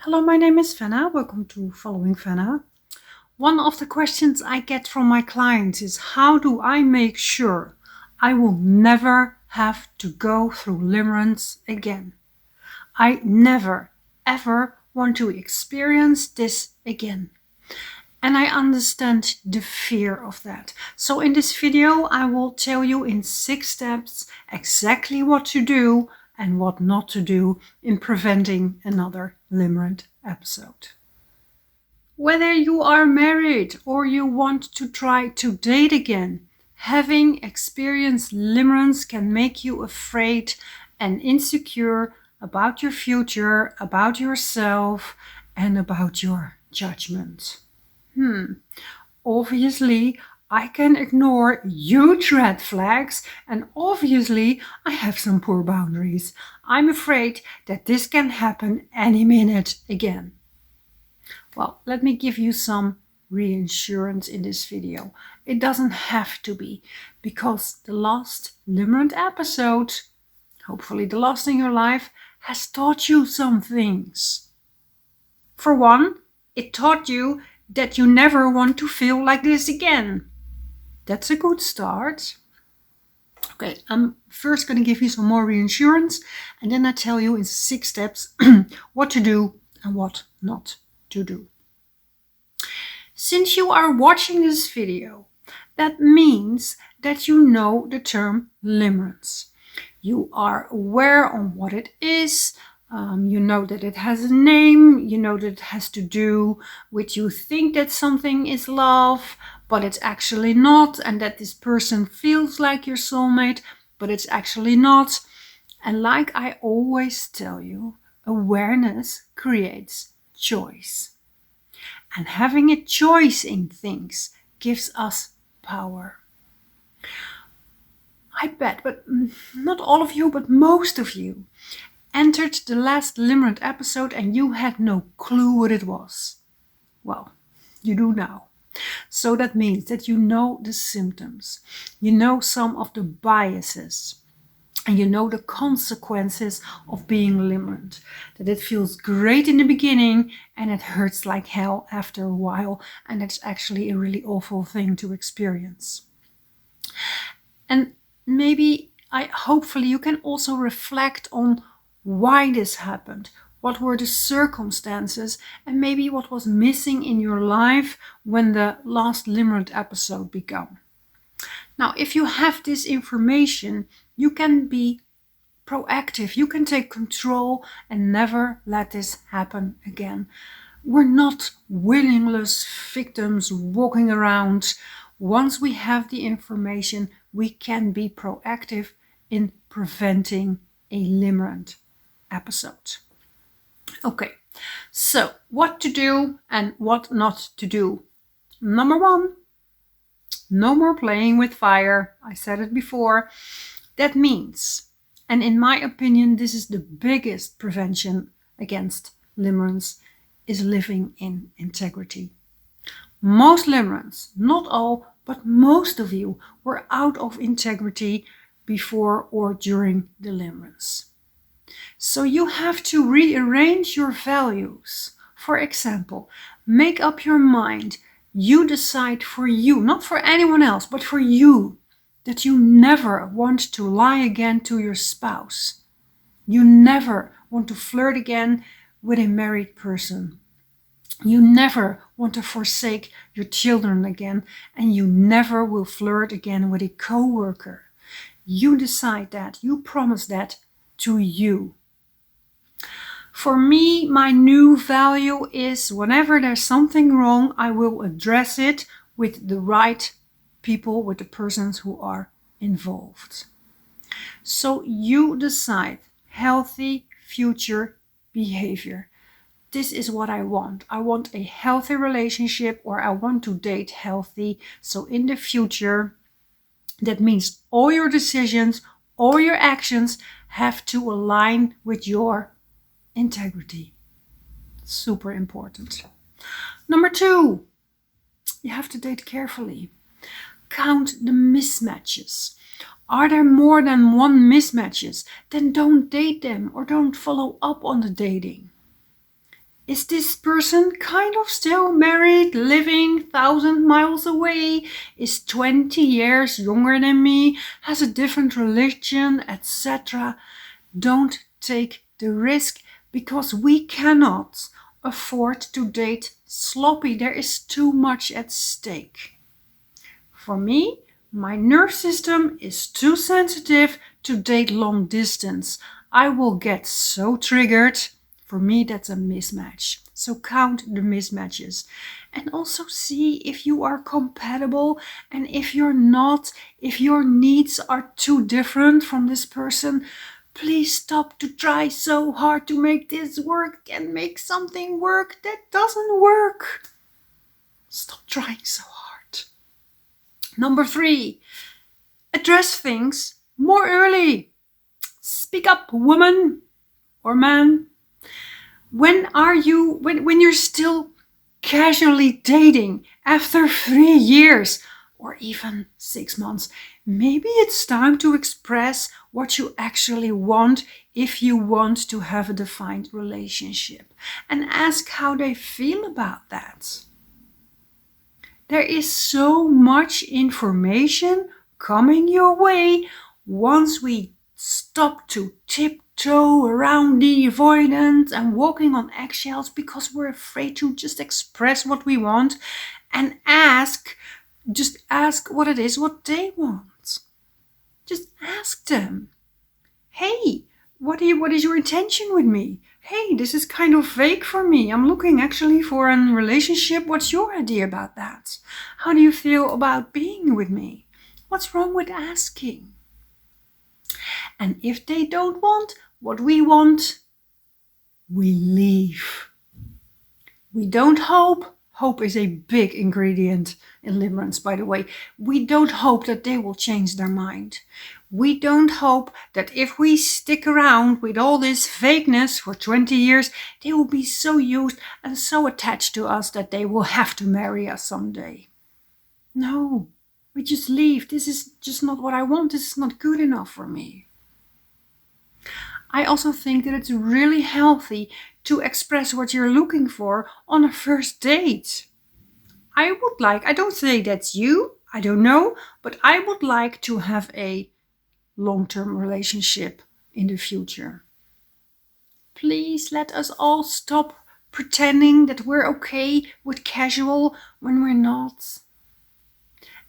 Hello, my name is Fenna. Welcome to Following Fenna. One of the questions I get from my clients is how do I make sure I will never have to go through limerence again? I never, ever want to experience this again. And I understand the fear of that. So in this video, I will tell you in 6 steps exactly what to do and what not to do in preventing another limerent episode. Whether you are married or you want to try to date again, having experienced limerence can make you afraid and insecure about your future, about yourself, and about your judgment. Obviously, I can ignore huge red flags, and obviously I have some poor boundaries. I'm afraid that this can happen any minute again. Well, let me give you some reassurance in this video. It doesn't have to be, because the last limerent episode, hopefully the last in your life, has taught you some things. For one, it taught you that you never want to feel like this again. That's a good start. Okay, I'm first going to give you some more reassurance, and then I tell you in 6 steps what to do and what not to do. Since you are watching this video, that means that you know the term limerence. You are aware on what it is. You know that it has a name. You know that it has to do with you think that something is love, but it's actually not, and that this person feels like your soulmate, but it's actually not. And like I always tell you, awareness creates choice. And having a choice in things gives us power. I bet, but not all of you, but most of you entered the last limerent episode and you had no clue what it was. Well, you do now. So that means that you know the symptoms, you know some of the biases, and you know the consequences of being limerent. That it feels great in the beginning and it hurts like hell after a while, and it's actually a really awful thing to experience. And hopefully you can also reflect on why this happened, what were the circumstances, and maybe what was missing in your life when the last limerent episode began. Now, if you have this information, you can be proactive, you can take control and never let this happen again. We're not willingless victims walking around. Once we have the information, we can be proactive in preventing a limerent episode. Okay, so what to do and what not to do. Number 1, no more playing with fire. I said it before. That means, and in my opinion, this is the biggest prevention against limerence, is living in integrity. Most limerents, not all, but most of you were out of integrity before or during the limerence. So you have to rearrange your values. For example, make up your mind. You decide for you, not for anyone else, but for you, that you never want to lie again to your spouse. You never want to flirt again with a married person. You never want to forsake your children again, and you never will flirt again with a co-worker. You decide that, you promise that to you. For me, my new value is whenever there's something wrong, I will address it with the right people, with the persons who are involved. So you decide healthy future behavior. This is what I want. I want a healthy relationship, or I want to date healthy. So in the future, that means all your decisions, all your actions have to align with your integrity. Super important. Number 2, you have to date carefully. Count the mismatches. Are there more than one mismatches? Then don't date them or don't follow up on the dating. Is this person kind of still married, living 1,000 miles away, is 20 years younger than me, has a different religion, etc.? Don't take the risk, because we cannot afford to date sloppy. There is too much at stake. For me, my nerve system is too sensitive to date long distance. I will get so triggered. For me, that's a mismatch. So count the mismatches. And also see if you are compatible, and if you're not, if your needs are too different from this person, please stop to try so hard to make this work and make something work that doesn't work. Stop trying so hard. Number 3, address things more early. Speak up, woman or man. When you're still casually dating after 3 years or even 6 months, maybe it's time to express what you actually want if you want to have a defined relationship, and ask how they feel about that. There is so much information coming your way. Once we stop to tiptoe around the avoidance and walking on eggshells because we're afraid to just express what we want and just ask what it is what they want. Just ask them, hey, what is your intention with me? Hey, this is kind of vague for me. I'm looking actually for a relationship. What's your idea about that? How do you feel about being with me? What's wrong with asking? And if they don't want what we want, we leave. We don't hope. Hope is a big ingredient in limerence, by the way. We don't hope that they will change their mind. We don't hope that if we stick around with all this vagueness for 20 years, they will be so used and so attached to us that they will have to marry us someday. No, we just leave. This is just not what I want. This is not good enough for me. I also think that it's really healthy to express what you're looking for on a first date. I don't say that's you, I don't know, but I would like to have a long-term relationship in the future. Please let us all stop pretending that we're okay with casual when we're not.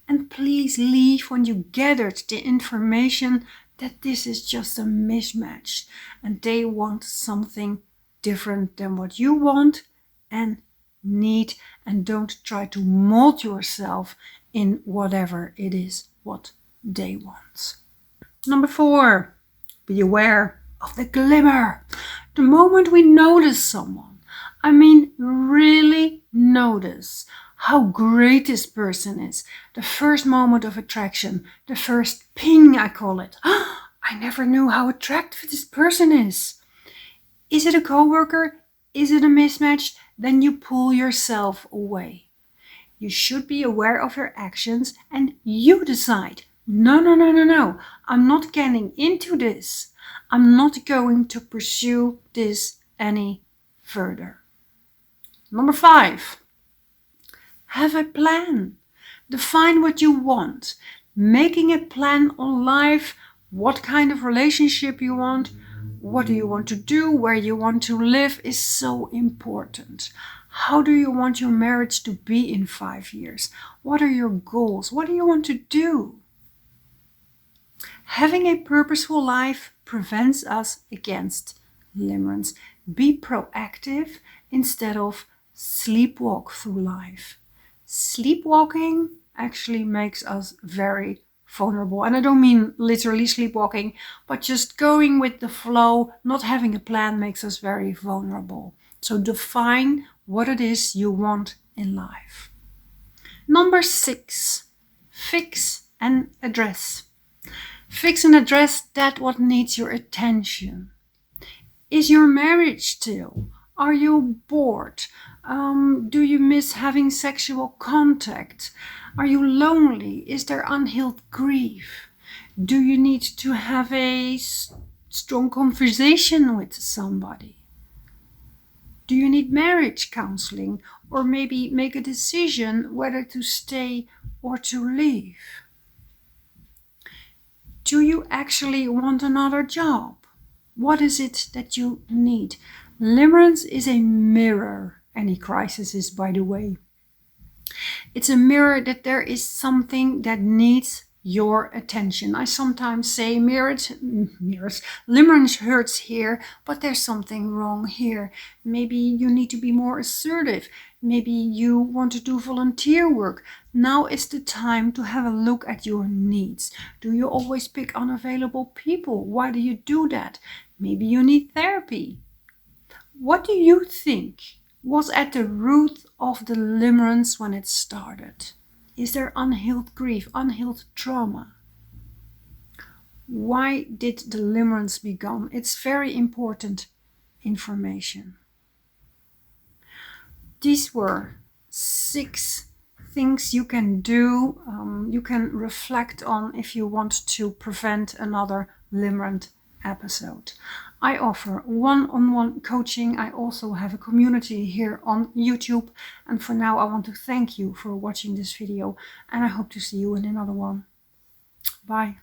And please leave when you gathered the information that this is just a mismatch and they want something different than what you want and need, and don't try to mold yourself in whatever it is what they want. Number 4, be aware of the glimmer. The moment we notice someone, I mean really notice how great this person is, the first moment of attraction, the first ping I call it. I never knew how attractive this person is. Is it a coworker? Is it a mismatch? Then you pull yourself away. You should be aware of your actions and you decide, no, I'm not getting into this. I'm not going to pursue this any further. Number 5, have a plan. Define what you want. Making a plan on life, what kind of relationship you want, what do you want to do, where you want to live is so important. How do you want your marriage to be in 5 years? What are your goals? What do you want to do? Having a purposeful life prevents us against limerence. Be proactive instead of sleepwalk through life. Sleepwalking actually makes us very vulnerable. And I don't mean literally sleepwalking, but just going with the flow, not having a plan makes us very vulnerable. So define what it is you want in life. Number 6, fix and address. Fix and address that what needs your attention. Is your marriage still? Are you bored? Do you miss having sexual contact? Are you lonely? Is there unhealed grief? Do you need to have a strong conversation with somebody? Do you need marriage counseling, or maybe make a decision whether to stay or to leave? Do you actually want another job? What is it that you need? Limerence is a mirror. Any crisis is, by the way. It's a mirror that there is something that needs your attention. I sometimes say limerence hurts here, but there's something wrong here. Maybe you need to be more assertive. Maybe you want to do volunteer work. Now is the time to have a look at your needs. Do you always pick unavailable people? Why do you do that? Maybe you need therapy. What do you think was at the root of the limerence when it started? Is there unhealed grief, unhealed trauma? Why did the limerence begin? It's very important information. These were 6 things you can do, you can reflect on if you want to prevent another limerent episode. I offer one-on-one coaching. I also have a community here on YouTube. And for now, I want to thank you for watching this video, and I hope to see you in another one. Bye.